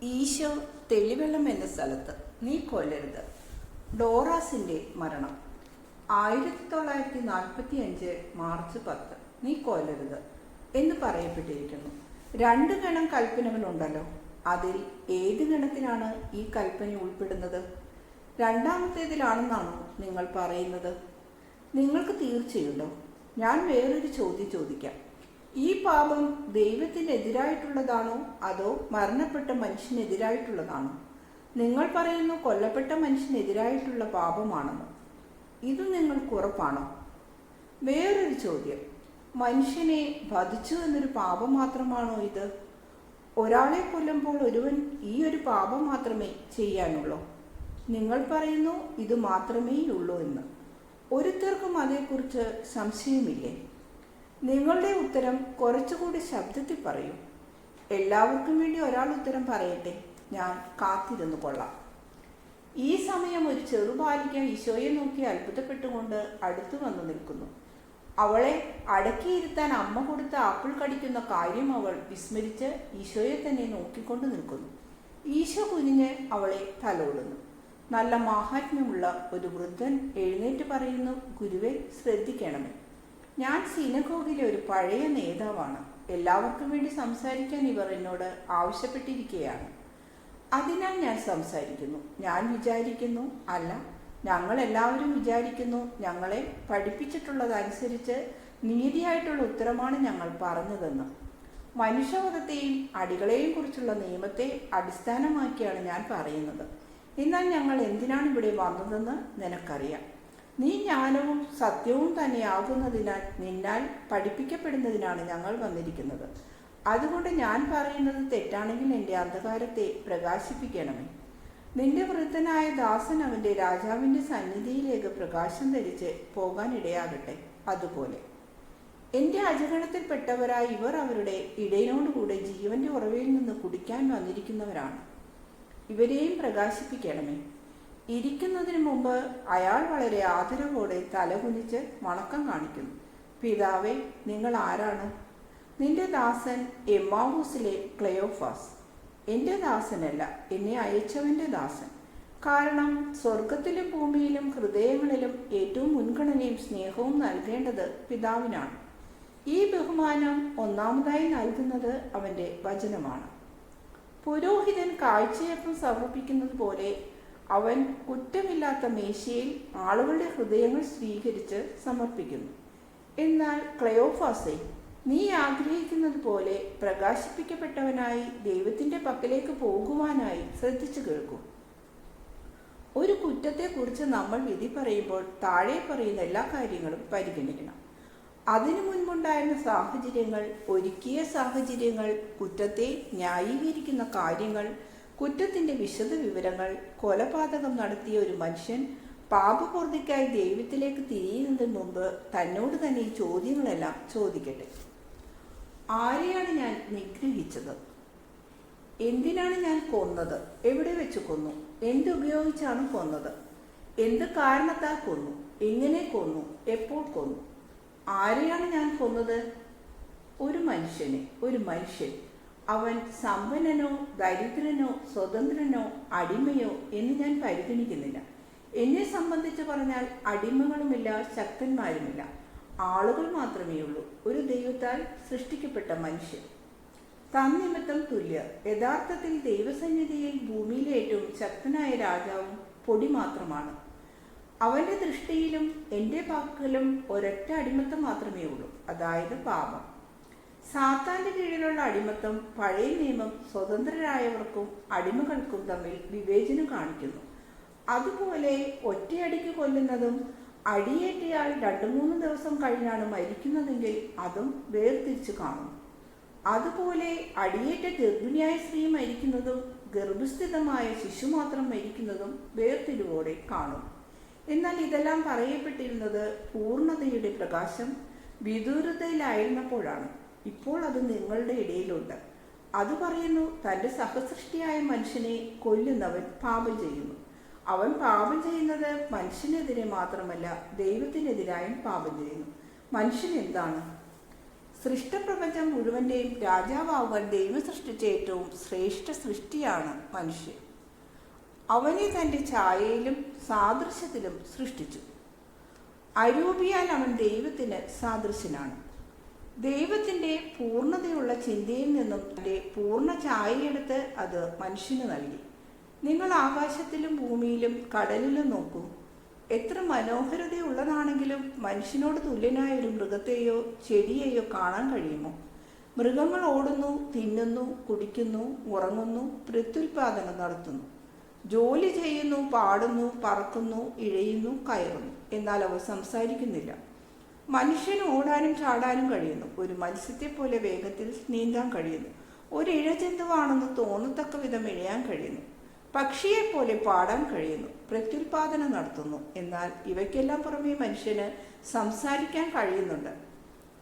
ഈശോ തെളിവെള്ളം എന്ന സ്ഥലത്ത് നീ കൊല്ലരുത്. ഡോറാസിന്റെ മരണം 1945 മാർച്ച് 10. നീ കൊല്ലരുത് എന്ന് പറയപ്പെട്ടിരിക്കുന്നു. 2 ഗണം കൽപ്പനകളുണ്ടല്ലോ. അതിൽ ഏത് ഗണത്തിലാണ് ഈ കൽപ്പന ഉൾപ്പെടുന്നത്? രണ്ടാമത്തേതിലാണെന്നാണോ നിങ്ങൾ പറയുന്നത്? നിങ്ങൾക്ക് തീർച്ചയുണ്ടോ? ഞാൻ വേറൊരു ചോദ്യം ചോദിക്കാം. ഈ പാപം ദൈവത്തിനെതിരായിട്ടുള്ളതാണോ അതോ മരണപ്പെട്ട മനുഷ്യനെതിരായിട്ടുള്ളതാണോ? നിങ്ങൾ പറയുന്നു കൊല്ലപ്പെട്ട മനുഷ്യനെതിരായിട്ടുള്ള പാപമാണെന്ന്. ഇത് നിങ്ങൾക്ക് ഉറപ്പാണോ? വേറൊരു ചോദ്യം, മനുഷ്യനെ വധിച്ചു എന്നൊരു പാപം മാത്രമാണോ ഇത്? ഒരാളെ കൊല്ലുമ്പോൾ ഒരുവൻ ഈ ഒരു പാപം മാത്രമേ ചെയ്യാനുള്ളൂ. നിങ്ങൾ പറയുന്നു ഇത് മാത്രമേ ഉള്ളൂ എന്ന്. ഒരുത്തർക്കും അതേക്കുറിച്ച് സംശയമില്ലേ? നിങ്ങളുടെ ഉത്തരം കുറച്ചുകൂടി ശബ്ദത്തിൽ പറയൂ. എല്ലാവർക്കും വേണ്ടി ഒരാൾ ഉത്തരം പറയട്ടെ. ഞാൻ കാത്തിരുന്നു കൊള്ളാം. ഈ സമയം ഒരു ചെറുബാലിക ഈശോയെ നോക്കി അത്ഭുതപ്പെട്ടുകൊണ്ട് അടുത്തു വന്നു നിൽക്കുന്നു. അവളെ അടക്കിയിരുത്താൻ അമ്മ കൊടുത്ത ആപ്പിൾ കടിക്കുന്ന കാര്യം അവൾ വിസ്മരിച്ച് ഈശോയെ തന്നെ നോക്കിക്കൊണ്ട് നിൽക്കുന്നു. ഈശോ കുനിഞ്ഞ് അവളെ തലോടുന്നു. നല്ല മാഹാത്മ്യമുള്ള ഒരു വൃദ്ധൻ എഴുന്നേറ്റ് പറയുന്നു, ഗുരുവെ ശ്രദ്ധിക്കണമേ. ഞാൻ സിനഗോഗിലെ ഒരു പഴയ നേതാവാണ്. എല്ലാവർക്കും വേണ്ടി സംസാരിക്കാൻ ഇവർ എന്നോട് ആവശ്യപ്പെട്ടിരിക്കുകയാണ്. അതിനാൽ ഞാൻ സംസാരിക്കുന്നു. ഞാൻ വിചാരിക്കുന്നു, അല്ല, ഞങ്ങൾ എല്ലാവരും വിചാരിക്കുന്നു, ഞങ്ങളെ പഠിപ്പിച്ചിട്ടുള്ളതനുസരിച്ച് നീതിയായിട്ടുള്ള ഉത്തരമാണ് ഞങ്ങൾ പറഞ്ഞതെന്ന്. മനുഷ്യവധത്തെയും അടികളെയും കുറിച്ചുള്ള നിയമത്തെ അടിസ്ഥാനമാക്കിയാണ് ഞാൻ പറയുന്നത്. എന്നാൽ ഞങ്ങൾ എന്തിനാണ് ഇവിടെ വന്നതെന്ന് നിനക്കറിയാം. നീ ജ്ഞാനവും സത്യവും തന്നെയാകുന്നതിനാൽ നിന്നാൽ പഠിപ്പിക്കപ്പെടുന്നതിനാണ് ഞങ്ങൾ വന്നിരിക്കുന്നത്. അതുകൊണ്ട് ഞാൻ പറയുന്നത് തെറ്റാണെങ്കിൽ എൻ്റെ അന്ധകാരത്തെ പ്രകാശിപ്പിക്കണമേ. നിന്റെ വൃദ്ധനായ ദാസൻ അവൻ്റെ രാജാവിൻ്റെ സന്നിധിയിലേക്ക് പ്രകാശം ധരിച്ച് പോകാനിടയാകട്ടെ. അതുപോലെ എൻ്റെ അജഗണത്തിൽപ്പെട്ടവരായ ഇവർ അവരുടെ ഇടയനോടുകൂടെ ജീവന്റെ ഉറവയിൽ നിന്ന് കുടിക്കാൻ വന്നിരിക്കുന്നവരാണ്. ഇവരെയും പ്രകാശിപ്പിക്കണമേ. ഇരിക്കുന്നതിന് മുമ്പ് അയാൾ വളരെ ആദരവോടെ തലകുനിച്ച് വണക്കം കാണിക്കുന്നു. പിതാവേ, നിങ്ങൾ ആരാണ്? നിന്റെ ദാസൻ എമ്മാവൂസിലെ ക്ലെയോഫാസ്. എൻ്റെ ദാസനല്ല, എന്നെ അയച്ചവൻ്റെ ദാസൻ. കാരണം സ്വർഗത്തിലും ഭൂമിയിലും ഹൃദയങ്ങളിലും ഏറ്റവും മുൻഗണനയും സ്നേഹവും നൽകേണ്ടത് പിതാവിനാണ്. ഈ ബഹുമാനം ഒന്നാമതായി നൽകുന്നത് അവൻ്റെ വചനമാണ്. പുരോഹിതൻ കാഴ്ചയപ്പം സമർപ്പിക്കുന്നത് പോലെ അവൻ കുറ്റമില്ലാത്ത മേശയിൽ ആളുകളുടെ ഹൃദയങ്ങൾ സ്വീകരിച്ച് സമർപ്പിക്കുന്നു. എന്നാൽ ക്ലെയോഫാസേ, നീ ആഗ്രഹിക്കുന്നത് പോലെ പ്രകാശിപ്പിക്കപ്പെട്ടവനായി ദൈവത്തിൻ്റെ പക്കലേക്ക് പോകുവാനായി ശ്രദ്ധിച്ചു കേൾക്കൂ. ഒരു കുറ്റത്തെക്കുറിച്ച് നമ്മൾ വിധി പറയുമ്പോൾ താഴെ പറയുന്ന എല്ലാ കാര്യങ്ങളും പരിഗണിക്കണം. അതിനു മുൻപുണ്ടായിരുന്ന സാഹചര്യങ്ങൾ, ഒരുക്കിയ സാഹചര്യങ്ങൾ, കുറ്റത്തെ ന്യായീകരിക്കുന്ന കാര്യങ്ങൾ, കുറ്റത്തിൻ്റെ വിശദ വിവരങ്ങൾ, കൊലപാതകം നടത്തിയ ഒരു മനുഷ്യൻ പാപപൂർത്തിക്കായി ദൈവത്തിലേക്ക് തിരിയുന്നതിന് മുമ്പ് തന്നോട് തന്നെ ഈ ചോദ്യങ്ങളെല്ലാം ചോദിക്കട്ടെ. ആരെയാണ് ഞാൻ നിഗ്രഹിച്ചത്? എന്തിനാണ് ഞാൻ കൊന്നത്? എവിടെ വെച്ച് കൊന്നു? എന്തുപയോഗിച്ചാണ് കൊന്നത്? എന്ത് കാരണത്താൽ കൊന്നു? എങ്ങനെ കൊന്നു? എപ്പോൾ കൊന്നു? ആരെയാണ് ഞാൻ കൊന്നത്? ഒരു മനുഷ്യൻ. അവൻ സമ്പന്നനോ ദരിദ്രനോ സ്വതന്ത്രനോ അടിമയോ എന്ന് ഞാൻ പരിഗണിക്കുന്നില്ല. എന്നെ സംബന്ധിച്ച് പറഞ്ഞാൽ അടിമകളുമില്ല, ശക്തന്മാരുമില്ല, ആളുകൾ മാത്രമേ ഉള്ളൂ. ഒരു ദൈവത്താൽ സൃഷ്ടിക്കപ്പെട്ട മനുഷ്യൻ, തന്നിമിത്തം തുല്യർ. യഥാർത്ഥത്തിൽ ദൈവസന്നിധിയിൽ ഭൂമിയിലെ ഏറ്റവും ശക്തനായ രാജാവും പൊടി മാത്രമാണ്. അവന്റെ ദൃഷ്ടിയിലും എൻ്റെ പക്കലും ഒരൊറ്റ അടിമത്തം മാത്രമേ ഉള്ളൂ, അതായത് പാപം. സാത്താന്റെ കീഴിലുള്ള അടിമത്തം പഴയ നിയമം സ്വതന്ത്രരായവർക്കും അടിമകൾക്കും തമ്മിൽ വിവേചനം കാണിക്കുന്നു. അതുപോലെ ഒറ്റയടിക്ക് കൊല്ലുന്നതും അടിയേറ്റയാൾ 2-3 ദിവസം കഴിഞ്ഞാണ് മരിക്കുന്നതെങ്കിൽ അതും വേർതിരിച്ചു കാണുന്നു. അതുപോലെ അടിയേറ്റ ഗർഭിണിയായ സ്ത്രീ മരിക്കുന്നതും ഗർഭസ്ഥിതമായ ശിശു മാത്രം മരിക്കുന്നതും വേർതിരിവോടെ കാണും. എന്നാൽ ഇതെല്ലാം പറയപ്പെട്ടിരുന്നത് പൂർണ്ണതയുടെ പ്രകാശം വിദൂരതയിലായിരുന്നപ്പോഴാണ്. ഇപ്പോൾ അത് നിങ്ങളുടെ ഇടയിലുണ്ട്. അത് പറയുന്നു, തൻ്റെ സഹസൃഷ്ടിയായ മനുഷ്യനെ കൊല്ലുന്നവൻ പാപം ചെയ്യുന്നു. അവൻ പാപം ചെയ്യുന്നത് മനുഷ്യനെതിരെ മാത്രമല്ല ദൈവത്തിനെതിരായും പാപം ചെയ്യുന്നു. മനുഷ്യൻ എന്താണ്? സൃഷ്ടപ്രപഞ്ചം മുഴുവൻ്റെയും രാജാവാകുവാൻ ദൈവം സൃഷ്ടിച്ച ഏറ്റവും ശ്രേഷ്ഠ സൃഷ്ടിയാണ് മനുഷ്യൻ. അവനെ തൻ്റെ ഛായയിലും സാദൃശ്യത്തിലും സൃഷ്ടിച്ചു. അരൂപിയാൽ അവൻ ദൈവത്തിന് സാദൃശ്യനാണ്. ദൈവത്തിൻ്റെ പൂർണ്ണതയുള്ള ചിന്തയിൽ നിന്നും തൻ്റെ പൂർണ്ണ ഛായയെടുത്ത് അത് മനുഷ്യന് നൽകി. നിങ്ങൾ ആകാശത്തിലും ഭൂമിയിലും കടലിലും നോക്കൂ. എത്ര മനോഹരതയുള്ളതാണെങ്കിലും മനുഷ്യനോട് തുല്യനായ ഒരു മൃഗത്തെയോ ചെടിയെയോ കാണാൻ കഴിയുമോ? മൃഗങ്ങൾ ഓടുന്നു, തിന്നുന്നു, കുടിക്കുന്നു, ഉറങ്ങുന്നു, പ്രത്യുൽപാദനം നടത്തുന്നു, ജോലി ചെയ്യുന്നു, പാടുന്നു, പറക്കുന്നു, ഇഴയുന്നു, കയറുന്നു. എന്നാൽ അവ സംസാരിക്കുന്നില്ല. മനുഷ്യന് ഓടാനും ചാടാനും കഴിയുന്നു. ഒരു മത്സ്യത്തെപ്പോലെ വേഗത്തിൽ നീന്താൻ കഴിയുന്നു. ഒരു ഇഴജന്തുവാണെന്ന് തോന്നത്തക്ക വിധം ഇഴയാൻ കഴിയുന്നു. പക്ഷിയെപ്പോലെ പാടാൻ കഴിയുന്നു, പ്രത്യുൽപാദനം നടത്തുന്നു. എന്നാൽ ഇവയ്ക്കെല്ലാം പുറമെ മനുഷ്യന് സംസാരിക്കാൻ കഴിയുന്നുണ്ട്.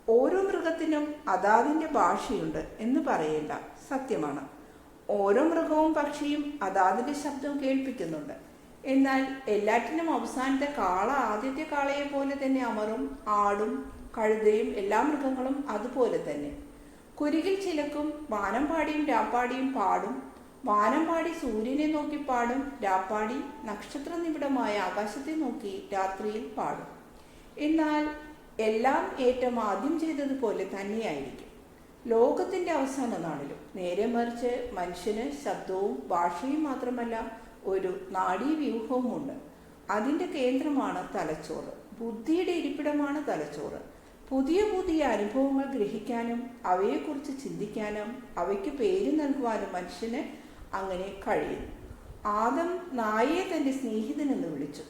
ഓരോ മൃഗത്തിനും അതാതിൻ്റെ ഭാഷയുണ്ട് എന്ന് പറയേണ്ട, സത്യമാണ്. ഓരോ മൃഗവും പക്ഷിയും അതാതിൻ്റെ ശബ്ദം കേൾപ്പിക്കുന്നുണ്ട്. എന്നാൽ എല്ലാറ്റിനും അവസാനത്തെ കാള ആദ്യത്തെ കാളയെ പോലെ തന്നെ അമറും. ആടും കഴുതയും എല്ലാ മൃഗങ്ങളും അതുപോലെ തന്നെ. കുരുകിൽ ചിലക്കും. വാനമ്പാടിയും രാപ്പാടിയും പാടും. വാനമ്പാടി സൂര്യനെ നോക്കി പാടും. രാപ്പാടി നക്ഷത്ര നിബിഡമായ ആകാശത്തെ നോക്കി രാത്രിയിൽ പാടും. എന്നാൽ എല്ലാം ഏറ്റവും ആദ്യം ചെയ്തതുപോലെ തന്നെയായിരിക്കും ലോകത്തിൻ്റെ അവസാന നാളിലും. നേരെ മറിച്ച് മനുഷ്യന് ശബ്ദവും ഭാഷയും മാത്രമല്ല, ഒരു നാഡീവ്യൂഹവുമുണ്ട്. അതിൻ്റെ കേന്ദ്രമാണ് തലച്ചോറ്. ബുദ്ധിയുടെ ഇരിപ്പിടമാണ് തലച്ചോറ്. പുതിയ പുതിയ അനുഭവങ്ങൾ ഗ്രഹിക്കാനും അവയെക്കുറിച്ച് ചിന്തിക്കാനും അവയ്ക്ക് പേര് നൽകുവാനും മനുഷ്യന് അങ്ങനെ കഴിയുന്നു. ആദം നായയെ തൻ്റെ സ്നേഹിതനെന്ന് വിളിച്ചു.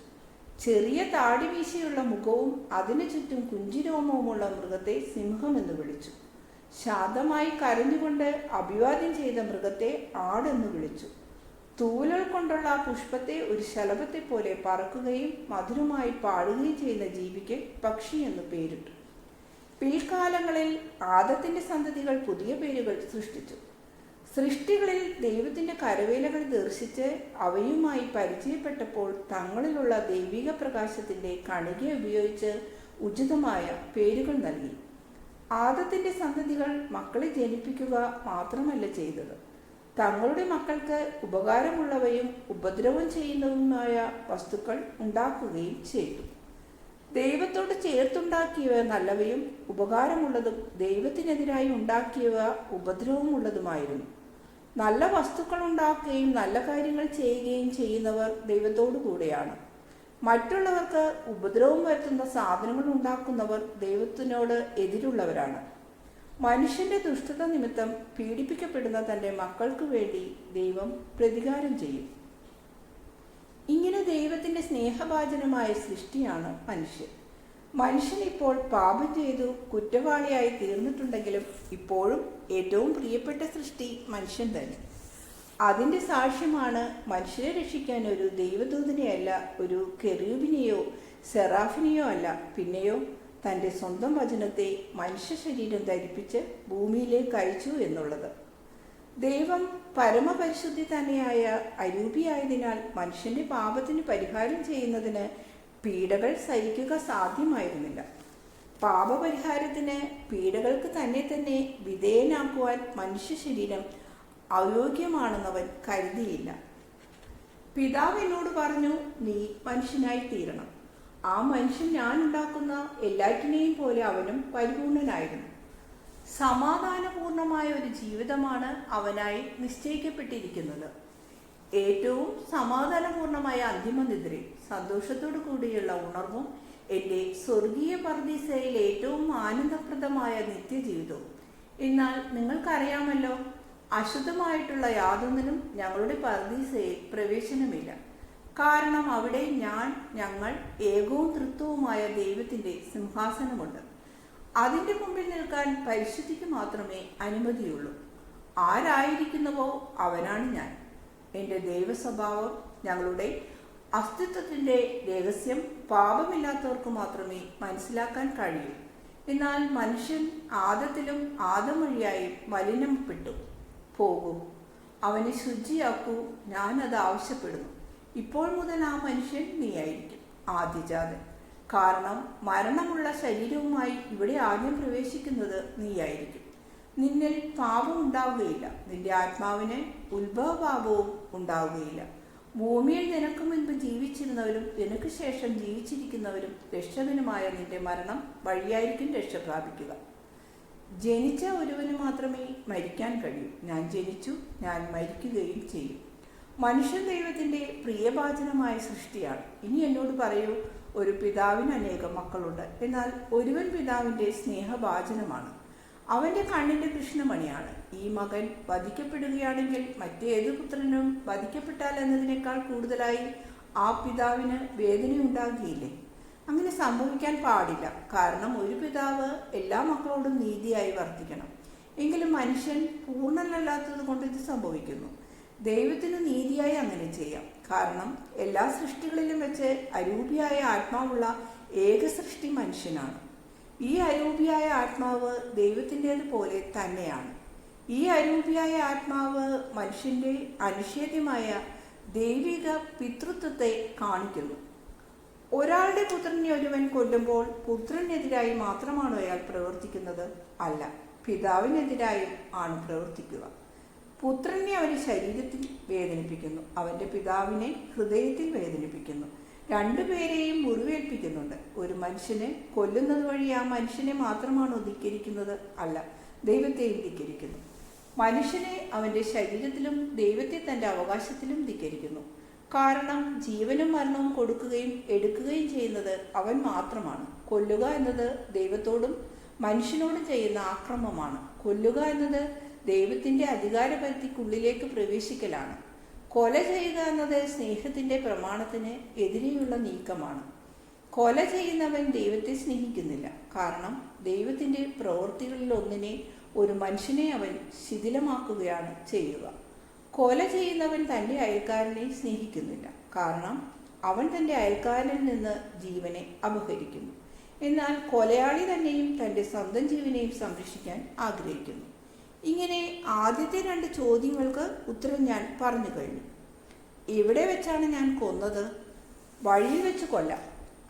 ചെറിയ താടി വീശിയുള്ള മുഖവും അതിനു ചുറ്റും കുഞ്ചിരോമവുമുള്ള മൃഗത്തെ സിംഹമെന്ന് വിളിച്ചു. ശാന്തമായി കരഞ്ഞുകൊണ്ട് അഭിവാദ്യം ചെയ്ത മൃഗത്തെ ആടെന്ന് വിളിച്ചു. തൂവലുകൾ കൊണ്ടുള്ള പുഷ്പത്തെ ഒരു ശലഭത്തെ പോലെ പറക്കുകയും മധുരമായി പാടുകയും ചെയ്യുന്ന ജീവിക്ക് പക്ഷി എന്ന് പേരിട്ടു. പിൽക്കാലങ്ങളിൽ ആദത്തിന്റെ സന്തതികൾ പുതിയ പേരുകൾ സൃഷ്ടിച്ചു. സൃഷ്ടികളിൽ ദൈവത്തിന്റെ കരവേലകൾ ദർശിച്ച് അവയുമായി പരിചയപ്പെട്ടപ്പോൾ തങ്ങളിലുള്ള ദൈവിക പ്രകാശത്തിന്റെ കണിക ഉപയോഗിച്ച് ഉചിതമായ പേരുകൾ നൽകി. ആദത്തിന്റെ സന്തതികൾ മക്കളെ ജനിപ്പിക്കുക മാത്രമല്ല ചെയ്തത്, തങ്ങളുടെ മക്കൾക്ക് ഉപകാരമുള്ളവയും ഉപദ്രവം ചെയ്യുന്നതുമായ വസ്തുക്കൾ ഉണ്ടാക്കുകയും ചെയ്തു. ദൈവത്തോട് ചേർത്തുണ്ടാക്കിയവ നല്ലവയും ഉപകാരമുള്ളതും ദൈവത്തിനെതിരായി ഉണ്ടാക്കിയവ ഉപദ്രവമുള്ളതുമായിരുന്നു. നല്ല വസ്തുക്കൾ ഉണ്ടാക്കുകയും നല്ല കാര്യങ്ങൾ ചെയ്യുകയും ചെയ്യുന്നവർ ദൈവത്തോടു കൂടെയാണ്. മറ്റുള്ളവർക്ക് ഉപദ്രവം വരുത്തുന്ന സാധനങ്ങൾ ഉണ്ടാക്കുന്നവർ ദൈവത്തിനോട് എതിരുള്ളവരാണ്. മനുഷ്യന്റെ ദുഷ്ടത നിമിത്തം പീഡിപ്പിക്കപ്പെടുന്ന തൻ്റെ മക്കൾക്ക് വേണ്ടി ദൈവം പ്രതികാരം ചെയ്യും. ഇങ്ങനെ ദൈവത്തിന്റെ സ്നേഹഭാജനമായ സൃഷ്ടിയാണ് മനുഷ്യൻ. മനുഷ്യൻ ഇപ്പോൾ പാപം ചെയ്തു കുറ്റവാളിയായി തീർന്നിട്ടുണ്ടെങ്കിലും ഇപ്പോഴും ഏറ്റവും പ്രിയപ്പെട്ട സൃഷ്ടി മനുഷ്യൻ തന്നെ. അതിൻ്റെ സാക്ഷ്യമാണ് മനുഷ്യരെ രക്ഷിക്കാൻ ഒരു ദൈവദൂതനെയല്ല, ഒരു കെറൂബിനെയോ സെറാഫിനെയോ അല്ല, പിന്നെയോ തൻ്റെ സ്വന്തം വചനത്തെ മനുഷ്യ ശരീരം ധരിപ്പിച്ച് ഭൂമിയിലേക്ക് അയച്ചു എന്നുള്ളത്. ദൈവം പരമപരിശുദ്ധി തന്നെയായ അരൂപിയായതിനാൽ മനുഷ്യന്റെ പാപത്തിന് പരിഹാരം ചെയ്യുന്നതിന് പീഡകൾ സഹിക്കുക സാധ്യമായിരുന്നില്ല. പാപപരിഹാരത്തിന് പീഡകൾക്ക് തന്നെ വിധേയനാക്കുവാൻ മനുഷ്യ ശരീരം അയോഗ്യമാണെന്നവൻ കരുതിയില്ല. പിതാവ് എന്നോട് പറഞ്ഞു, നീ മനുഷ്യനായി തീരണം. ആ മനുഷ്യൻ ഞാൻ ഉണ്ടാക്കുന്ന എല്ലാറ്റിനെയും പോലെ അവനും പരിപൂർണനായിരുന്നു. സമാധാനപൂർണമായ ഒരു ജീവിതമാണ് അവനായി നിശ്ചയിക്കപ്പെട്ടിരിക്കുന്നത്. ഏറ്റവും സമാധാനപൂർണമായ അന്തിമനിദ്രയും സന്തോഷത്തോടു കൂടിയുള്ള ഉണർവും എൻ്റെ സ്വർഗീയ പർദീസയിൽ ഏറ്റവും ആനന്ദപ്രദമായ നിത്യജീവിതവും. എന്നാൽ നിങ്ങൾക്കറിയാമല്ലോ, അശുദ്ധമായിട്ടുള്ള യാതൊന്നിനും ഞങ്ങളുടെ പർദീസയിൽ പ്രവേശനമില്ല. കാരണം അവിടെ ഞങ്ങൾ ഏകവും തൃത്വവുമായ ദൈവത്തിൻ്റെ സിംഹാസനമുണ്ട്. അതിൻ്റെ മുമ്പിൽ നിൽക്കാൻ പരിശുദ്ധിക്ക് മാത്രമേ അനുമതിയുള്ളൂ. ആരായിരിക്കുന്നുവോ അവനാണ് ഞാൻ. എൻ്റെ ദൈവസ്വഭാവം, ഞങ്ങളുടെ അസ്തിത്വത്തിൻ്റെ രഹസ്യം പാപമില്ലാത്തവർക്ക് മാത്രമേ മനസ്സിലാക്കാൻ കഴിയൂ. എന്നാൽ മനുഷ്യൻ ആദത്തിലും ആദം വഴിയായും മലിനപ്പെട്ടു പോകും. അവനെ ശുചിയാക്കൂ, ഞാനത് ആവശ്യപ്പെടുന്നു. ഇപ്പോൾ മുതൽ ആ മനുഷ്യൻ നീയായിരിക്കും, ആദ്യജാതൻ. കാരണം മരണമുള്ള ശരീരവുമായി ഇവിടെ ആദ്യം പ്രവേശിക്കുന്നത് നീയായിരിക്കും. നിന്നിൽ പാപം ഉണ്ടാവുകയില്ല, നിന്റെ ആത്മാവിന് ഉത്ഭവപാപവും ഉണ്ടാവുകയില്ല. ഭൂമിയിൽ നിനക്ക് മുൻപ് ജീവിച്ചിരുന്നവരും നിനക്ക് ശേഷം ജീവിച്ചിരിക്കുന്നവരും രക്ഷകനുമായ നിന്റെ മരണം വഴിയായിരിക്കും രക്ഷ പ്രാപിക്കുക. ജനിച്ച ഒരുവന് മാത്രമേ മരിക്കാൻ കഴിയൂ. ഞാൻ ജനിച്ചു, ഞാൻ മരിക്കുകയും ചെയ്യും. മനുഷ്യൻ ദൈവത്തിൻ്റെ പ്രിയഭാജനമായ സൃഷ്ടിയാണ്. ഇനി എന്നോട് പറയൂ, ഒരു പിതാവിന് അനേകം മക്കളുണ്ട്, എന്നാൽ ഒരുവൻ പിതാവിൻ്റെ സ്നേഹഭാജനമാണ്. അവൻ്റെ കണ്ണിൻ്റെ കൃഷ്ണമണിയാണ്. ഈ മകൻ വധിക്കപ്പെടുകയാണെങ്കിൽ മറ്റേത് പുത്രനും വധിക്കപ്പെട്ടാൽ എന്നതിനേക്കാൾ കൂടുതലായി ആ പിതാവിന് വേദനയുണ്ടാകുകയില്ലേ? അങ്ങനെ സംഭവിക്കാൻ പാടില്ല. കാരണം ഒരു പിതാവ് എല്ലാ മക്കളോടും നീതിയായി വർത്തിക്കണം. എങ്കിലും മനുഷ്യൻ പൂർണ്ണനല്ലാത്തത് കൊണ്ട് ഇത് സംഭവിക്കുന്നു. ദൈവത്തിന് നീതിയായി അങ്ങനെ ചെയ്യാം. കാരണം എല്ലാ സൃഷ്ടികളിലും വെച്ച് അരൂപിയായ ആത്മാവുള്ള ഏക സൃഷ്ടി മനുഷ്യനാണ്. ഈ അരൂപിയായ ആത്മാവ് ദൈവത്തിൻ്റേതുപോലെ തന്നെയാണ്. ഈ അരൂപിയായ ആത്മാവ് മനുഷ്യൻ്റെ അനിഷേധ്യമായ ദൈവിക പിതൃത്വത്തെ കാണിക്കുന്നു. ഒരാളുടെ പുത്രനെ ഒരുവൻ കൊല്ലുമ്പോൾ പുത്രനെതിരായി മാത്രമാണോ അയാൾ പ്രവർത്തിക്കുന്നത്? അല്ല, പിതാവിനെതിരായും ആണ് പ്രവർത്തിക്കുക. പുത്രനെ അവൻ്റെ ശരീരത്തിൽ വേദനിപ്പിക്കുന്നു, അവൻ്റെ പിതാവിനെ ഹൃദയത്തിൽ വേദനിപ്പിക്കുന്നു. രണ്ടുപേരെയും മുറിവേൽപ്പിക്കുന്നുണ്ട്. ഒരു മനുഷ്യനെ കൊല്ലുന്നത് വഴി ആ മനുഷ്യനെ മാത്രമാണോ ധിക്കരിക്കുന്നത്? അല്ല, ദൈവത്തെയും ധിക്കരിക്കുന്നു. മനുഷ്യനെ അവൻ്റെ ശരീരത്തിലും ദൈവത്തെ തൻ്റെ അവകാശത്തിലും ധിക്കരിക്കുന്നു. കാരണം ജീവനും മരണവും കൊടുക്കുകയും എടുക്കുകയും ചെയ്യുന്നത് അവൻ മാത്രമാണ്. കൊല്ലുക എന്നത് ദൈവത്തോടും മനുഷ്യനോടും ചെയ്യുന്ന ആക്രമമാണ്. കൊല്ലുക എന്നത് ദൈവത്തിൻ്റെ അധികാരപരിധിക്കുള്ളിലേക്ക് പ്രവേശിക്കലാണ്. കൊല ചെയ്യുക എന്നത് സ്നേഹത്തിൻ്റെ പ്രമാണത്തിന് എതിരെയുള്ള നീക്കമാണ്. കൊല ചെയ്യുന്നവൻ ദൈവത്തെ സ്നേഹിക്കുന്നില്ല. കാരണം ദൈവത്തിൻ്റെ പ്രവൃത്തികളിൽ ഒന്നിനെ, ഒരു മനുഷ്യനെ അവൻ ശിഥിലമാക്കുകയാണ് ചെയ്യുക. കൊല ചെയ്യുന്നവൻ തൻ്റെ അയൽക്കാരനെ സ്നേഹിക്കുന്നില്ല. കാരണം അവൻ തൻ്റെ അയൽക്കാരനിൽ നിന്ന് ജീവനെ അപഹരിക്കുന്നു. എന്നാൽ കൊലയാളി തന്നെയും തൻ്റെ സ്വന്തം ജീവനെയും സംരക്ഷിക്കാൻ ആഗ്രഹിക്കുന്നു. ഇങ്ങനെ ആദ്യത്തെ 2 ചോദ്യങ്ങൾക്ക് ഉത്തരം ഞാൻ പറഞ്ഞു കഴിഞ്ഞു. എവിടെ വെച്ചാണ് ഞാൻ കൊന്നത്? വഴിയിൽ വെച്ച് കൊല്ലാം,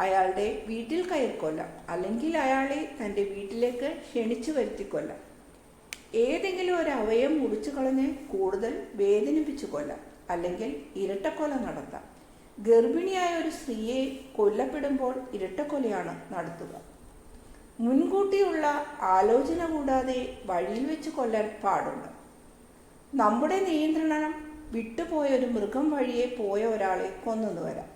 അയാളുടെ വീട്ടിൽ കയറി കൊല്ലാം, അല്ലെങ്കിൽ അയാളെ തൻ്റെ വീട്ടിലേക്ക് ക്ഷണിച്ചു വരുത്തി കൊല്ലാം. ഏതെങ്കിലും ഒരു അവയവം മുറിച്ചു കളഞ്ഞ് കൂടുതൽ വേദനിപ്പിച്ചു കൊല്ലാം, അല്ലെങ്കിൽ ഇരട്ടക്കൊല നടത്താം. ഗർഭിണിയായ ഒരു സ്ത്രീയെ കൊല്ലപ്പെടുമ്പോൾ ഇരട്ടക്കൊലയാണ് നടത്തുക. മുൻകൂട്ടിയുള്ള ആലോചന കൂടാതെ വഴിയിൽ വെച്ച് കൊല്ലാൻ പാടുണ്ട്. നമ്മുടെ നിയന്ത്രണം വിട്ടുപോയ ഒരു മൃഗം വഴിയെ പോയ ഒരാളെ കൊന്നെന്ന് വരാം.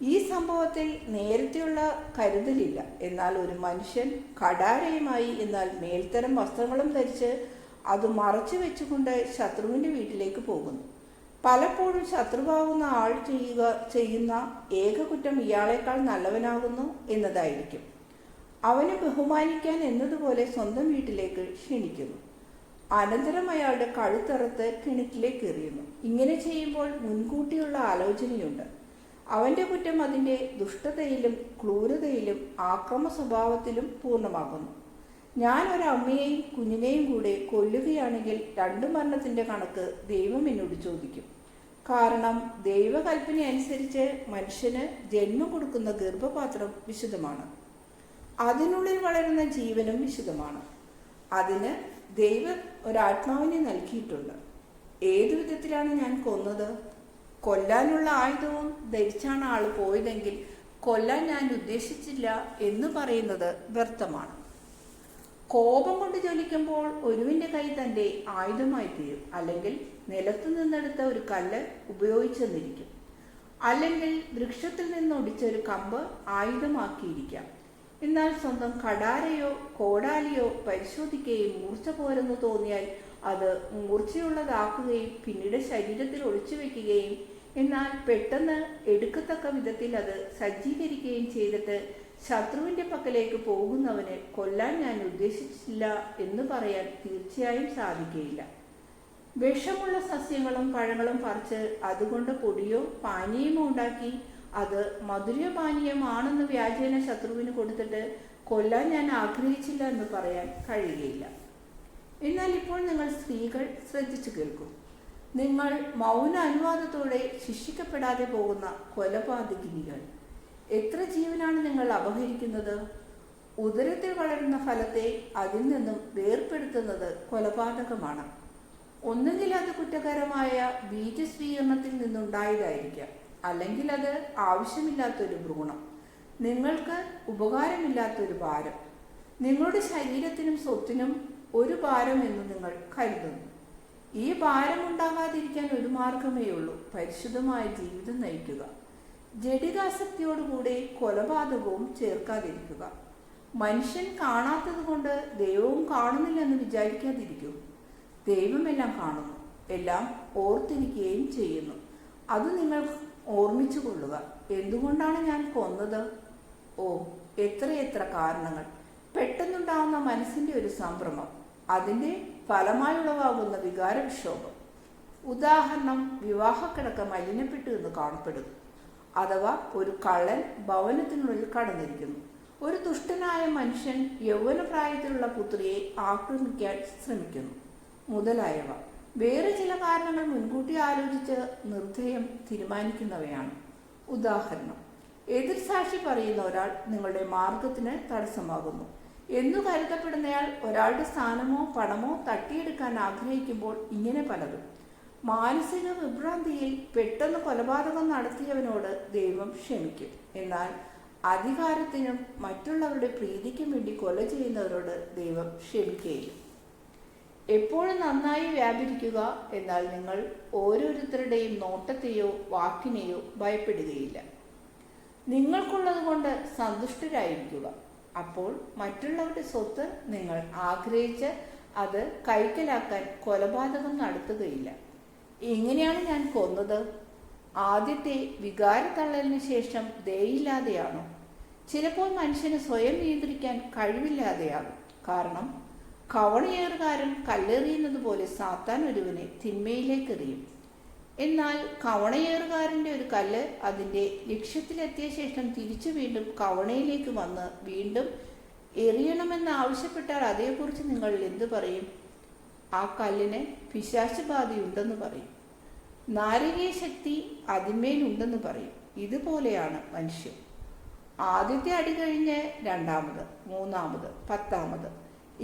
ഈ സംഭവത്തിൽ നേരത്തെയുള്ള കരുതലില്ല. എന്നാൽ ഒരു മനുഷ്യൻ കടാരയുമായി, എന്നാൽ മേൽത്തരം വസ്ത്രങ്ങളും ധരിച്ച് അത് മറച്ചു വെച്ചുകൊണ്ട് ശത്രുവിൻ്റെ വീട്ടിലേക്ക് പോകുന്നു. പലപ്പോഴും ശത്രുവാകുന്ന ആൾ ചെയ്യുന്ന ഏക കുറ്റം ഇയാളെക്കാൾ നല്ലവനാകുന്നു എന്നതായിരിക്കും. അവനെ ബഹുമാനിക്കാൻ എന്നതുപോലെ സ്വന്തം വീട്ടിലേക്ക് ക്ഷണിക്കുന്നു. അനന്തരം അയാളുടെ കഴുത്തറുത്ത് കിണറ്റിലേക്ക് എറിയുന്നു. ഇങ്ങനെ ചെയ്യുമ്പോൾ മുൻകൂട്ടിയുള്ള ആലോചനയുണ്ട്. അവൻ്റെ കുറ്റം അതിൻ്റെ ദുഷ്ടതയിലും ക്രൂരതയിലും ആക്രമ സ്വഭാവത്തിലും പൂർണ്ണമാകുന്നു. ഞാൻ ഒരമ്മയെയും കുഞ്ഞിനെയും കൂടെ കൊല്ലുകയാണെങ്കിൽ 2 മരണത്തിൻ്റെ കണക്ക് ദൈവം എന്നോട് ചോദിക്കും. കാരണം ദൈവകൽപ്പന അനുസരിച്ച് മനുഷ്യന് ജന്മം കൊടുക്കുന്ന ഗർഭപാത്രം വിശുദ്ധമാണ്. അതിനുള്ളിൽ വളരുന്ന ജീവനും വിശുദ്ധമാണ്. അതിന് ദൈവം ഒരാത്മാവിനെ നൽകിയിട്ടുണ്ട്. ഏതു വിധത്തിലാണ് ഞാൻ കൊന്നത്? കൊല്ലാനുള്ള ആയുധവും ധരിച്ചാണ് ആൾ പോയതെങ്കിൽ കൊല്ലാൻ ഞാൻ ഉദ്ദേശിച്ചില്ല എന്ന് പറയുന്നത് വ്യർത്ഥമാണ്. കോപം കൊണ്ട് ജ്വലിക്കുമ്പോൾ ഒരുവിൻ്റെ കൈ തൻ്റെ ആയുധമായി തീരും. അല്ലെങ്കിൽ നിലത്തു നിന്നെടുത്ത ഒരു കല്ല് ഉപയോഗിച്ചെന്നിരിക്കും. അല്ലെങ്കിൽ വൃക്ഷത്തിൽ നിന്നൊടിച്ച ഒരു കമ്പ് ആയുധമാക്കിയിരിക്കാം. എന്നാൽ സ്വന്തം കടാരയോ കോടാലിയോ പരിശോധിക്കുകയും മൂർച്ച പോരെന്ന് തോന്നിയാൽ അത് മൂർച്ചയുള്ളതാക്കുകയും പിന്നീട് ശരീരത്തിൽ ഒളിച്ചു വെക്കുകയും എന്നാൽ പെട്ടെന്ന് എടുക്കത്തക്ക വിധത്തിൽ അത് സജ്ജീകരിക്കുകയും ചെയ്തിട്ട് ശത്രുവിൻ്റെ പക്കലേക്ക് പോകുന്നവനെ കൊല്ലാൻ ഞാൻ ഉദ്ദേശിച്ചില്ല എന്ന് പറയാൻ തീർച്ചയായും സാധിക്കുകയില്ല. വിഷമുള്ള സസ്യങ്ങളും പഴങ്ങളും പറിച്ച് അതുകൊണ്ട് പൊടിയോ പാനീയമോ ഉണ്ടാക്കി അത് മധുരപാനീയമാണെന്ന് വ്യാജേന ശത്രുവിന് കൊടുത്തിട്ട് കൊല്ലാൻ ഞാൻ ആഗ്രഹിച്ചില്ല എന്ന് പറയാൻ കഴിയുകയില്ല. എന്നാൽ ഇപ്പോൾ നിങ്ങൾ സ്ത്രീകൾ ശ്രദ്ധിച്ചു കേൾക്കൂ. നിങ്ങൾ മൗന അനുവാദത്തോടെ ശിക്ഷിക്കപ്പെടാതെ പോകുന്ന കൊലപാതകിനികൾ. എത്ര ജീവനാണ് നിങ്ങൾ അപഹരിക്കുന്നത്? ഉദരത്തിൽ വളരുന്ന ഫലത്തെ അതിൽ നിന്നും വേർപെടുത്തുന്നത് കൊലപാതകമാണ്. ഒന്നുകിൽ അത് കുറ്റകരമായ ബീജസ്വീകരണത്തിൽ നിന്നുണ്ടായതായിരിക്കാം, അല്ലെങ്കിൽ അത് ആവശ്യമില്ലാത്തൊരു ഭ്രൂണം, നിങ്ങൾക്ക് ഉപകാരമില്ലാത്തൊരു ഭാരം. നിങ്ങളുടെ ശരീരത്തിനും സ്വത്തിനും ഒരു ഭാരം എന്ന് നിങ്ങൾ കരുതുന്നു. ഈ ഭാരം ഉണ്ടാകാതിരിക്കാൻ ഒരു മാർഗമേ ഉള്ളൂ: പരിശുദ്ധമായ ജീവിതം നയിക്കുക. ജഡികാസക്തിയോടുകൂടെ കൊലപാതകവും ചേർക്കാതിരിക്കുക. മനുഷ്യൻ കാണാത്തത് കൊണ്ട് ദൈവവും കാണുന്നില്ലെന്ന് വിചാരിക്കാതിരിക്കൂ. ദൈവമെല്ലാം കാണുന്നു, എല്ലാം ഓർത്തിരിക്കുകയും ചെയ്യുന്നു. അത് നിങ്ങൾ ഓർമ്മിച്ചു കൊള്ളുക. എന്തുകൊണ്ടാണ് ഞാൻ കൊന്നത്? ഓ, എത്രയെത്ര കാരണങ്ങൾ! പെട്ടെന്നുണ്ടാകുന്ന മനസ്സിന്റെ ഒരു സംഭ്രമം, അതിൻ്റെ ഫലമായുളവാകുന്ന വികാരവിക്ഷോഭം. ഉദാഹരണം, വിവാഹക്കിടക്ക മലിനപ്പെട്ടു എന്ന് കാണപ്പെടുന്നു. അഥവാ ഒരു കള്ളൻ ഭവനത്തിനുള്ളിൽ കടന്നിരിക്കുന്നു. ഒരു ദുഷ്ടനായ മനുഷ്യൻ യൗവനപ്രായത്തിലുള്ള പുത്രിയെ ആക്രമിക്കാൻ ശ്രമിക്കുന്നു, മുതലായവ. വേറെ ചില കാരണങ്ങൾ മുൻകൂട്ടി ആലോചിച്ച് നിർദ്ദയം തീരുമാനിക്കുന്നവയാണ്. ഉദാഹരണം, എതിർസാക്ഷി പറയുന്ന ഒരാൾ നിങ്ങളുടെ മാർഗത്തിന് തടസ്സമാകുന്നു എന്നു കരുതപ്പെടുന്നയാൾ ഒരാളുടെ സ്ഥാനമോ പണമോ തട്ടിയെടുക്കാൻ ആഗ്രഹിക്കുമ്പോൾ. ഇങ്ങനെ പലതും. മാനസിക വിഭ്രാന്തിയിൽ പെട്ടെന്ന് കൊലപാതകം നടത്തിയവനോട് ദൈവം ക്ഷമിക്കും. എന്നാൽ അധികാരത്തിനും മറ്റുള്ളവരുടെ പ്രീതിക്കും വേണ്ടി കൊല ചെയ്യുന്നവരോട് ദൈവം ക്ഷമിക്കുകയില്ല. എപ്പോഴും നന്നായി വ്യാപരിക്കുക, എന്നാൽ നിങ്ങൾ ഓരോരുത്തരുടെയും നോട്ടത്തെയോ വാക്കിനെയോ ഭയപ്പെടുകയില്ല. നിങ്ങൾക്കുള്ളത് കൊണ്ട് സന്തുഷ്ടരായിരിക്കുക. അപ്പോൾ മറ്റുള്ളവരുടെ സ്വത്ത് നിങ്ങൾ ആഗ്രഹിച്ച് അത് കൈക്കലാക്കാൻ കൊലപാതകം നടത്തുകയില്ല. എങ്ങനെയാണ് ഞാൻ കൊന്നത്? ആദ്യത്തെ വികാരത്തള്ളലിന് ശേഷം ദയയില്ലാതെയാണോ? ചിലപ്പോൾ മനുഷ്യന് സ്വയം നിയന്ത്രിക്കാൻ കഴിവില്ലാതെയാകും. കാരണം കവണയേറുകാരൻ കല്ലെറിയുന്നത് പോലെ സാത്താൻ ഒരുവനെ തിന്മയിലേക്ക് എറിയും. എന്നാൽ കവണയേറുകാരൻ്റെ ഒരു കല്ല് അതിൻ്റെ ലക്ഷ്യത്തിലെത്തിയ ശേഷം തിരിച്ചു വീണ്ടും കവണയിലേക്ക് വന്ന് വീണ്ടും എറിയണമെന്ന് ആവശ്യപ്പെട്ടാൽ അതേക്കുറിച്ച് നിങ്ങൾ എന്തു പറയും? ആ കല്ലിന് പിശാചബാധയുണ്ടെന്ന് പറയും. നാരകീയ ശക്തി അതിന്മേലുണ്ടെന്ന് പറയും. ഇതുപോലെയാണ് മനുഷ്യൻ. ആദ്യത്തെ അടി കഴിഞ്ഞ് രണ്ടാമത്, മൂന്നാമത്, 10ാമത്,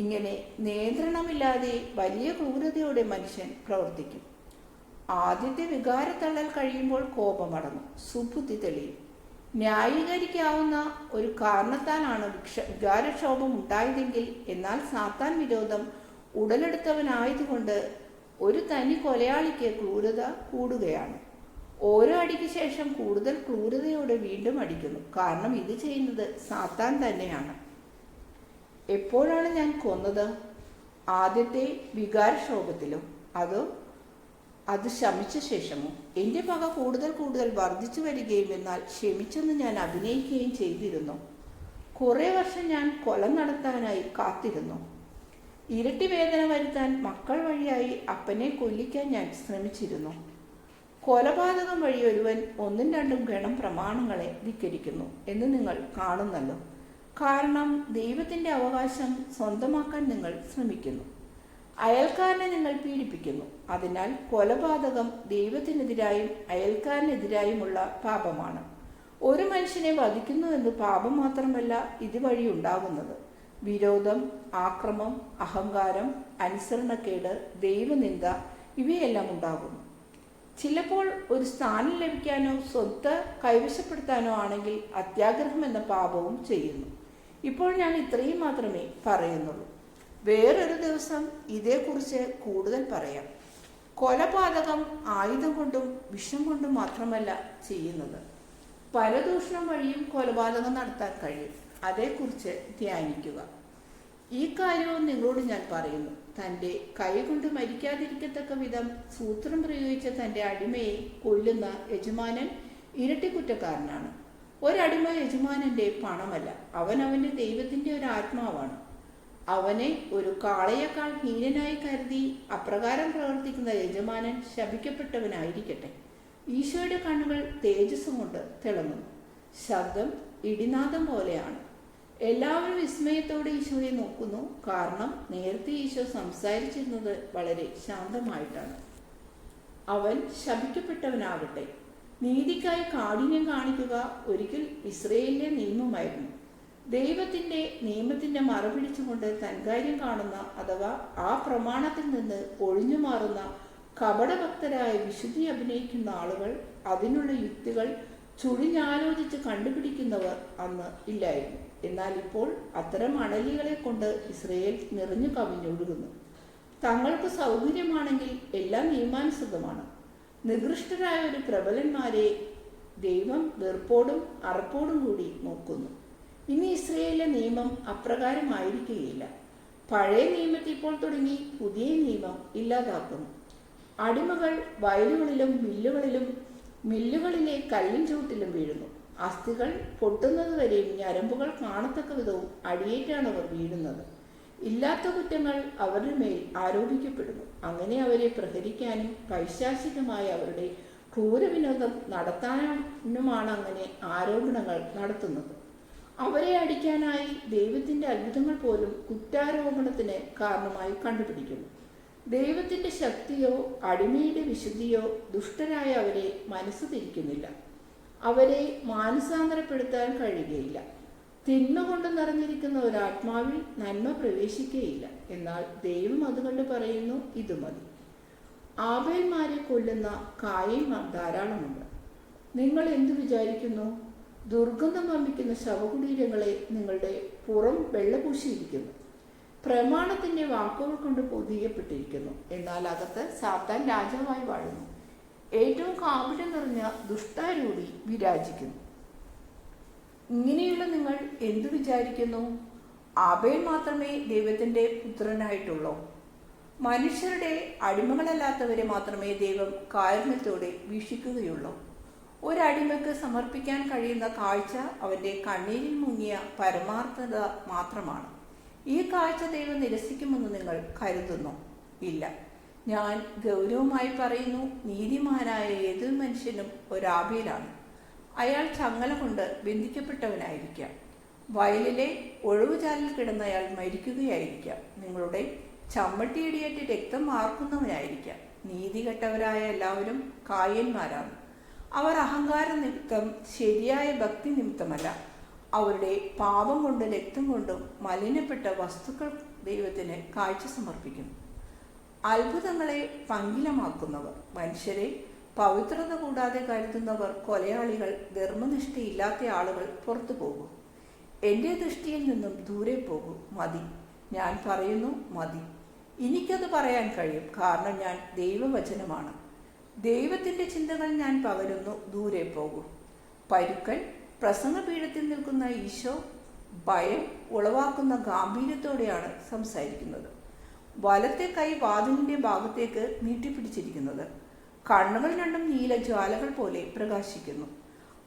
ഇങ്ങനെ നിയന്ത്രണമില്ലാതെ വലിയ ക്രൂരതയോടെ മനുഷ്യൻ പ്രവർത്തിക്കും. ആദ്യത്തെ വികാരത്തള്ളൽ കഴിയുമ്പോൾ കോപമടങ്ങും, സുബുദ്ധി തെളിയും. ന്യായീകരിക്കാവുന്ന ഒരു കാരണത്താലാണ് വികാരക്ഷോഭം ഉണ്ടായതെങ്കിൽ, എന്നാൽ സാത്താൻ വിരോധം ഉടലെടുത്തവനായതുകൊണ്ട് ഒരു തനി കൊലയാളിക്ക് ക്രൂരത കൂടുകയാണ്. ഓരോ അടിക്ക് ശേഷം കൂടുതൽ ക്രൂരതയോടെ വീണ്ടും അടിക്കുന്നു. കാരണം ഇത് ചെയ്യുന്നത് സാത്താൻ തന്നെയാണ്. എപ്പോഴാണ് ഞാൻ കൊന്നത്? ആദ്യത്തെ വികാരക്ഷോഭത്തിലോ അതോ അത് ശമിച്ച ശേഷമോ? എൻ്റെ പക കൂടുതൽ കൂടുതൽ വർദ്ധിച്ചു വരികയും എന്നാൽ ക്ഷമിച്ചെന്ന് ഞാൻ അഭിനയിക്കുകയും ചെയ്തിരുന്നു. കുറേ വർഷം ഞാൻ കൊല നടത്താനായി കാത്തിരുന്നു. ഇരട്ടി വേദന വരുത്താൻ മക്കൾ വഴിയായി അപ്പനെ കൊല്ലിക്കാൻ ഞാൻ ശ്രമിച്ചിരുന്നു. കൊലപാതകം വഴി ഒരുവൻ 1-2 ഗണം പ്രമാണങ്ങളെ ധിക്കരിക്കുന്നു എന്ന് നിങ്ങൾ കാണുന്നല്ലോ. കാരണം ദൈവത്തിൻ്റെ അവകാശം സ്വന്തമാക്കാൻ നിങ്ങൾ ശ്രമിക്കുന്നു. അയൽക്കാരനെ നിങ്ങൾ പീഡിപ്പിക്കുന്നു. അതിനാൽ കൊലപാതകം ദൈവത്തിനെതിരായും അയൽക്കാരനെതിരായുമുള്ള പാപമാണ്. ഒരു മനുഷ്യനെ വധിക്കുന്നു എന്ന് പാപം മാത്രമല്ല ഇതുവഴി ഉണ്ടാകുന്നത്: വിരോധം, ആക്രമം, അഹങ്കാരം, അനുസരണക്കേട്, ദൈവനിന്ദ, ഇവയെല്ലാം ഉണ്ടാകുന്നു. ചിലപ്പോൾ ഒരു സ്ഥാനം ലഭിക്കാനോ സ്വത്ത് കൈവശപ്പെടുത്താനോ ആണെങ്കിൽ അത്യാഗ്രഹം എന്ന പാപവും ചെയ്യുന്നു. ഇപ്പോൾ ഞാൻ ഇത്രയും മാത്രമേ പറയുന്നുള്ളൂ. വേറൊരു ദിവസം ഇതേക്കുറിച്ച് കൂടുതൽ പറയാം. കൊലപാതകം ആയുധം കൊണ്ടും വിഷം കൊണ്ടും മാത്രമല്ല ചെയ്യുന്നത്. പരദൂഷണം വഴിയും കൊലപാതകം നടത്താൻ കഴിയും. അതേക്കുറിച്ച് ധ്യാനിക്കുക. ഈ കാര്യവും നിങ്ങളോട് ഞാൻ പറയുന്നു. തൻ്റെ കൈകൊണ്ട് മരിക്കാതിരിക്കത്തക്ക വിധം സൂത്രം പ്രയോഗിച്ച തൻ്റെ അടിമയെ കൊല്ലുന്ന യജമാനൻ ഇരട്ടിക്കുറ്റക്കാരനാണ്. ഒരടിമ യജമാനന്റെ പണമല്ല, അവൻ്റെ ദൈവത്തിൻ്റെ ഒരു ആത്മാവാണ്. അവനെ ഒരു കാളയേക്കാൾ ഹീനനായി കരുതി അപ്രകാരം പ്രവർത്തിക്കുന്ന യജമാനൻ ശപിക്കപ്പെട്ടവനായിരിക്കട്ടെ. ഈശോയുടെ കണ്ണുകൾ തേജസ്സും കൊണ്ട് തിളങ്ങുന്നു. ശബ്ദം ഇടിനാദം പോലെയാണ്. എല്ലാവരും വിസ്മയത്തോടെ ഈശോയെ നോക്കുന്നു. കാരണം നേരത്തെ ഈശോ സംസാരിച്ചിരുന്നത് വളരെ ശാന്തമായിട്ടാണ്. അവൻ ശപിക്കപ്പെട്ടവനാകട്ടെ, നീതിക്കായി കാഠിന്യം കാണിക്കുക ഒരിക്കൽ ഇസ്രയേലിലെ നിയമമായിരുന്നു. ദൈവത്തിന്റെ നിയമത്തിന്റെ മറപിടിച്ചുകൊണ്ട് തൻകാര്യം കാണുന്ന അഥവാ ആ പ്രമാണത്തിൽ നിന്ന് ഒഴിഞ്ഞു മാറുന്ന കപടഭക്തരായ വിശുദ്ധി അഭിനയിക്കുന്ന ആളുകൾ, അതിനുള്ള യുക്തികൾ ചുഴിഞ്ഞാലോചിച്ച് കണ്ടുപിടിക്കുന്നവർ അന്ന് ഇല്ലായിരുന്നു. എന്നാൽ ഇപ്പോൾ അത്തരം അണലികളെ കൊണ്ട് ഇസ്രയേൽ നിറഞ്ഞു കവിഞ്ഞൊഴുകുന്നു. തങ്ങൾക്ക് സൗകര്യമാണെങ്കിൽ എല്ലാം നിയമാനുസൃതമാണ്. നികൃഷ്ടരായ ഒരു പ്രബലന്മാരെ ദൈവം വെറുപ്പോടും അറപ്പോടും കൂടി നോക്കുന്നു. ഇനി ഇസ്രയേലിലെ നിയമം അപ്രകാരമായിരിക്കുകയില്ല. പഴയ നിയമത്തെ ഇപ്പോൾ തുടങ്ങി പുതിയ നിയമം ഇല്ലാതാക്കുന്നു. അടിമകൾ വയലുകളിലും മില്ലുകളിലെ കല്ലിൻ ചുവട്ടിലും വീഴുന്നു. അസ്ഥികൾ പൊട്ടുന്നതുവരെയും ഞരമ്പുകൾ കാണത്തക്ക വിധവും അടിയേറ്റാണ് അവർ വീഴുന്നത്. ഇല്ലാത്ത കുറ്റങ്ങൾ അവരുടെ മേൽ ആരോപിക്കപ്പെടുന്നു. അങ്ങനെ അവരെ പ്രഹരിക്കാനും പൈശാചികമായ അവരുടെ ക്രൂരവിനോദം നടത്താനുമാണ് അങ്ങനെ ആരോപണങ്ങൾ നടത്തുന്നത്. അവരെ അടിക്കാനായി ദൈവത്തിന്റെ അത്ഭുതങ്ങൾ പോലും കുറ്റാരോപണത്തിന് കാരണമായി കണ്ടുപിടിക്കുന്നു. ദൈവത്തിന്റെ ശക്തിയോ അടിമയുടെ വിശുദ്ധിയോ ദുഷ്ടരായ അവരെ മനസ്സ് തിരിക്കുന്നില്ല. അവരെ മാനസാന്തരപ്പെടുത്താൻ കഴിയുകയില്ല. തിന്മ കൊണ്ട് നിറഞ്ഞിരിക്കുന്ന ഒരാത്മാവിൽ നന്മ പ്രവേശിക്കുകയില്ല. എന്നാൽ ദൈവം അതുകൊണ്ട് പറയുന്നു, ഇത് മതി. ആബേൽമാരെ കൊല്ലുന്ന കായൻ ധാരാളമുണ്ട്. നിങ്ങൾ എന്തു വിചാരിക്കുന്നു? ദുർഗന്ധം വമിക്കുന്ന ശവകുടീരങ്ങളെ നിങ്ങളുടെ പുറം വെള്ളപൂശിയിരിക്കുന്നു. പ്രമാണത്തിന്റെ വാക്കുകൾ കൊണ്ട് പൊതിയപ്പെട്ടിരിക്കുന്നു. എന്നാൽ അകത്ത് സാത്താൻ രാജാവായി വാഴുന്നു. ഏറ്റവും കാപട്യം നിറഞ്ഞ ദുഷ്ടാരൂഢി വിരാജിക്കുന്നു. ഇങ്ങനെയുള്ള നിങ്ങൾ എന്തു വിചാരിക്കുന്നു? ആബേൽ മാത്രമേ ദൈവത്തിന്റെ പുത്രനായിട്ടുള്ളൂ? മനുഷ്യരുടെ അടിമകളല്ലാത്തവരെ മാത്രമേ ദൈവം കാരുണ്യത്തോടെ വീക്ഷിക്കുകയുള്ളൂ. ഒരടിമയ്ക്ക് സമർപ്പിക്കാൻ കഴിയുന്ന കാഴ്ച അവന്റെ കണ്ണീരിൽ മുങ്ങിയ പരമാർത്ഥത മാത്രമാണ്. ഈ കാഴ്ച ദൈവം നിരസിക്കുമെന്ന് നിങ്ങൾ കരുതുന്നു? ഇല്ല. ഞാൻ ഗൗരവമായി പറയുന്നു, നീതിമാനായ ഏതൊരു മനുഷ്യനും ഒരാബേലാണ്. അയാൾ ചങ്ങല കൊണ്ട് ബന്ധിക്കപ്പെട്ടവനായിരിക്കാം. വയലിലെ ഒഴിവുചാലിൽ കിടന്ന് അയാൾ മരിക്കുകയായിരിക്കാം. നിങ്ങളുടെ ചമ്മട്ടിയിടിയേറ്റ് രക്തം വാർക്കുന്നവനായിരിക്കാം. നീതികെട്ടവരായ എല്ലാവരും കായന്മാരാണ്. അവർ അഹങ്കാര നിമിത്തം, ശരിയായ ഭക്തി നിമിത്തമല്ല, അവരുടെ പാപം കൊണ്ട് രക്തം കൊണ്ടും മലിനപ്പെട്ട വസ്തുക്കൾ ദൈവത്തിന് കാഴ്ച സമർപ്പിക്കുന്നു. അത്ഭുതങ്ങളെ പങ്കിലമാക്കുന്നവർ, മനുഷ്യരെ പവിത്രത കൂടാതെ കരുതുന്നവർ, കൊലയാളികൾ, ധർമ്മനിഷ്ഠയില്ലാത്ത ആളുകൾ പുറത്തു പോകും. എൻ്റെ ദൃഷ്ടിയിൽ നിന്നും ദൂരെ പോകും. മതി, ഞാൻ പറയുന്നു, മതി. എനിക്കത് പറയാൻ കഴിയും, കാരണം ഞാൻ ദൈവവചനമാണ്. ദൈവത്തിൻ്റെ ചിന്തകൾ ഞാൻ പകരുന്നു, ദൂരെ പോകും. പരുക്കൻ പ്രസംഗപീഠത്തിൽ നിൽക്കുന്ന ഈശോ ഭയം ഉളവാക്കുന്ന ഗാംഭീര്യത്തോടെയാണ് സംസാരിക്കുന്നത്. വലത്തെ കൈ വാതിലിന്റെ ഭാഗത്തേക്ക് നീട്ടിപ്പിടിച്ചിരിക്കുന്നത്. കണ്ണുകൾ രണ്ടും നീല ജ്വാലകൾ പോലെ പ്രകാശിക്കുന്നു.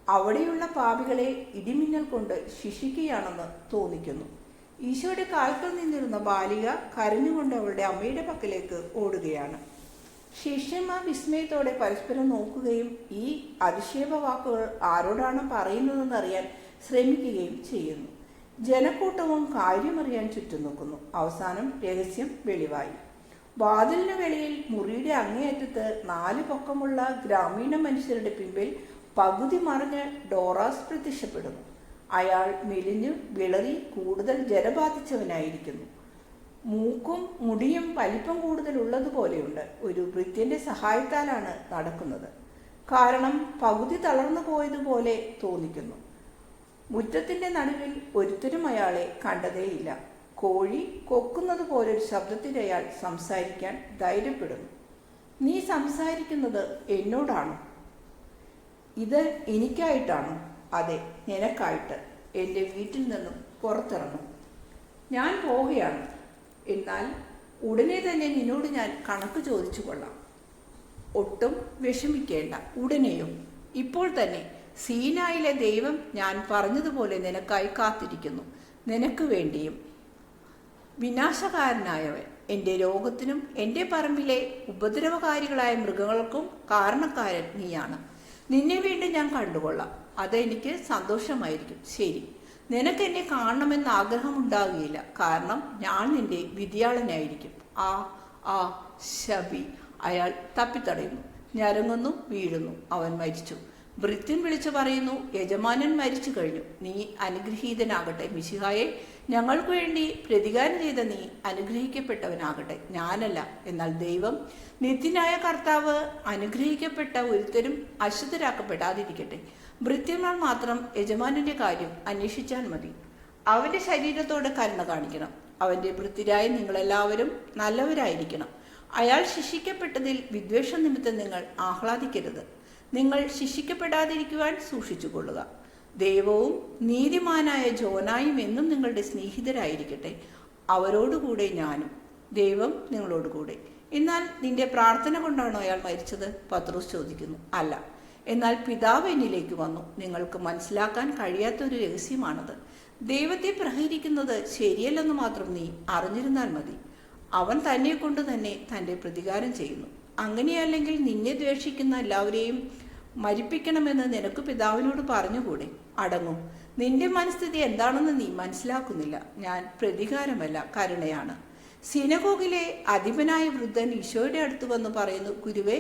അവിടെയുള്ള പാപികളെ ഇടിമിന്നൽ കൊണ്ട് ശിക്ഷിക്കുകയാണെന്ന് തോന്നിക്കുന്നു. ഈശോയുടെ കാൽക്കൽ നിന്നിരുന്ന ബാലിക കരഞ്ഞുകൊണ്ട് അവളുടെ അമ്മയുടെ പക്കലേക്ക് ഓടുകയാണ്. ശിഷ്യന്മാർ വിസ്മയത്തോടെ പരസ്പരം നോക്കുകയും ഈ അധിക്ഷേപ വാക്കുകൾ ആരോടാണ് പറയുന്നതെന്നറിയാൻ ശ്രമിക്കുകയും ചെയ്യുന്നു. ജനക്കൂട്ടവും കാര്യമറിയാൻ ചുറ്റും നോക്കുന്നു. അവസാനം രഹസ്യം വെളിവായി. വാതിലിന് വെളിയിൽ മുറിയുടെ അങ്ങേയറ്റത്ത് 4 പൊക്കമുള്ള ഗ്രാമീണ മനുഷ്യരുടെ പിമ്പിൽ പകുതി മറിഞ്ഞ് ഡോറാസ് പ്രത്യക്ഷപ്പെടുന്നു. അയാൾ മെലിഞ്ഞു വിളറി കൂടുതൽ ജലബാധിച്ചവനായിരിക്കുന്നു. മൂക്കും മുടിയും വലിപ്പം കൂടുതലുള്ളതുപോലെയുണ്ട്. ഒരു ഭൃത്യന്റെ സഹായത്താലാണ് നടക്കുന്നത്. കാരണം പകുതി തളർന്നു പോയതുപോലെ തോന്നിക്കുന്നു. മുറ്റത്തിന്റെ നടുവിൽ ഒരുത്തരും അയാളെ കണ്ടതേയില്ല. കോഴി കൊക്കുന്നത് പോലൊരു ശബ്ദത്തിൽ അയാൾ സംസാരിക്കാൻ ധൈര്യപ്പെടുന്നു. നീ സംസാരിക്കുന്നത് എന്നോടാണോ? ഇത് എനിക്കായിട്ടാണോ? അതെ, നിനക്കായിട്ട്. എൻ്റെ വീട്ടിൽ നിന്നും പുറത്തിറങ്ങും. ഞാൻ പോവുകയാണ്. എന്നാൽ ഉടനെ തന്നെ നിന്നോട് ഞാൻ കണക്ക് ചോദിച്ചു കൊള്ളാം. ഒട്ടും വിഷമിക്കേണ്ട. ഉടനെയോ? ഇപ്പോൾ തന്നെ. സീനായിലെ ദൈവം ഞാൻ പറഞ്ഞതുപോലെ നിനക്കായി കാത്തിരിക്കുന്നു. നിനക്ക് വേണ്ടിയും. വിനാശകാരനായവൻ, എൻ്റെ രോഗത്തിനും എൻ്റെ പറമ്പിലെ ഉപദ്രവകാരികളായ മൃഗങ്ങൾക്കും കാരണക്കാരൻ നീയാണ്. നിന്നെ വീണ്ടും ഞാൻ കണ്ടുകൊള്ളാം. അതെനിക്ക് സന്തോഷമായിരിക്കും. ശരി, നിനക്ക് എന്നെ കാണണമെന്ന് ആഗ്രഹമുണ്ടാകുകയില്ല, കാരണം ഞാൻ നിന്റെ വിധിയാളനായിരിക്കും. ആ ശബി. അയാൾ തപ്പിത്തടയുന്നു, ഞരങ്ങുന്നു, വീഴുന്നു. അവൻ മരിച്ചു. ഭൃത്യൻ വിളിച്ചു പറയുന്നു, യജമാനൻ മരിച്ചു കഴിഞ്ഞു, നീ അനുഗ്രഹീതനാകട്ടെ. മിശിഹായെ, ഞങ്ങൾക്ക് വേണ്ടി പ്രതികാരം ചെയ്ത നീ അനുഗ്രഹിക്കപ്പെട്ടവനാകട്ടെ. ഞാനല്ല, എന്നാൽ ദൈവം നിത്യനായ കർത്താവ് അനുഗ്രഹിക്കപ്പെട്ട ഒരുത്തരും അശുദ്ധരാക്കപ്പെടാതിരിക്കട്ടെ. ഭൃത്യന്മാർ മാത്രം യജമാനന്റെ കാര്യം അന്വേഷിച്ചാൽ മതി. അവന്റെ ശരീരത്തോട് കരുണ കാണിക്കണം. അവന്റെ ഭൃത്യരായ നിങ്ങളെല്ലാവരും നല്ലവരായിരിക്കണം. അയാൾ ശിക്ഷിക്കപ്പെട്ടതിൽ വിദ്വേഷ നിമിത്തം നിങ്ങൾ ആഹ്ലാദിക്കരുത്. നിങ്ങൾ ശിക്ഷിക്കപ്പെടാതിരിക്കുവാൻ സൂക്ഷിച്ചുകൊള്ളുക. ദൈവവും നീതിമാനായ ജോനായും എന്നും നിങ്ങളുടെ സ്നേഹിതരായിരിക്കട്ടെ. അവരോടുകൂടെ ഞാനും. ദൈവം നിങ്ങളോടുകൂടെ. എന്നാൽ നിന്റെ പ്രാർത്ഥന കൊണ്ടാണോ അയാൾ മരിച്ചത്? പത്രോസ് ചോദിക്കുന്നു. അല്ല, എന്നാൽ പിതാവ് എന്നിലേക്ക് വന്നു. നിങ്ങൾക്ക് മനസ്സിലാക്കാൻ കഴിയാത്തൊരു രഹസ്യമാണത്. ദൈവത്തെ പ്രഹരിക്കുന്നത് ശരിയല്ലെന്ന് മാത്രം നീ അറിഞ്ഞിരുന്നാൽ മതി. അവൻ തന്നെ കൊണ്ട് തന്നെ തൻ്റെ പ്രതികാരം ചെയ്യുന്നു. അങ്ങനെയല്ലെങ്കിൽ നിന്നെ ദ്വേഷിക്കുന്ന എല്ലാവരെയും മരിപ്പിക്കണമെന്ന് നിനക്ക് പിതാവിനോട് പറഞ്ഞുകൂടെ? അടങ്ങും. നിന്റെ മനസ്ഥിതി എന്താണെന്ന് നീ മനസ്സിലാക്കുന്നില്ല. ഞാൻ പ്രതികാരമല്ല, കരുണയാണ്. സിനഗോഗിലെ അധിപനായ വൃദ്ധൻ ഈശോയുടെ അടുത്ത് വന്ന് പറയുന്നു, ഗുരുവേ,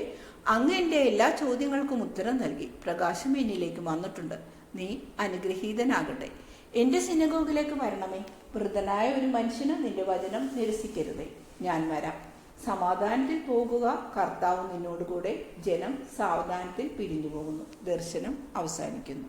അങ്ങ് എൻ്റെ എല്ലാ ചോദ്യങ്ങൾക്കും ഉത്തരം നൽകി. പ്രകാശം എന്നിലേക്ക് വന്നിട്ടുണ്ട്. നീ അനുഗ്രഹീതനാകട്ടെ. എൻ്റെ സിനഗോഗിലേക്ക് വരണമേ. വൃദ്ധനായ ഒരു മനുഷ്യന് നിന്റെ വചനം നിരസിക്കരുതേ. ഞാൻ വരാം. സമാധാനത്തിൽ പോകുക, കർത്താവ് നിന്നോടുകൂടെ. ജനം സാവധാനത്തിൽ പിരിഞ്ഞു പോകുന്നു. ദർശനം അവസാനിക്കുന്നു.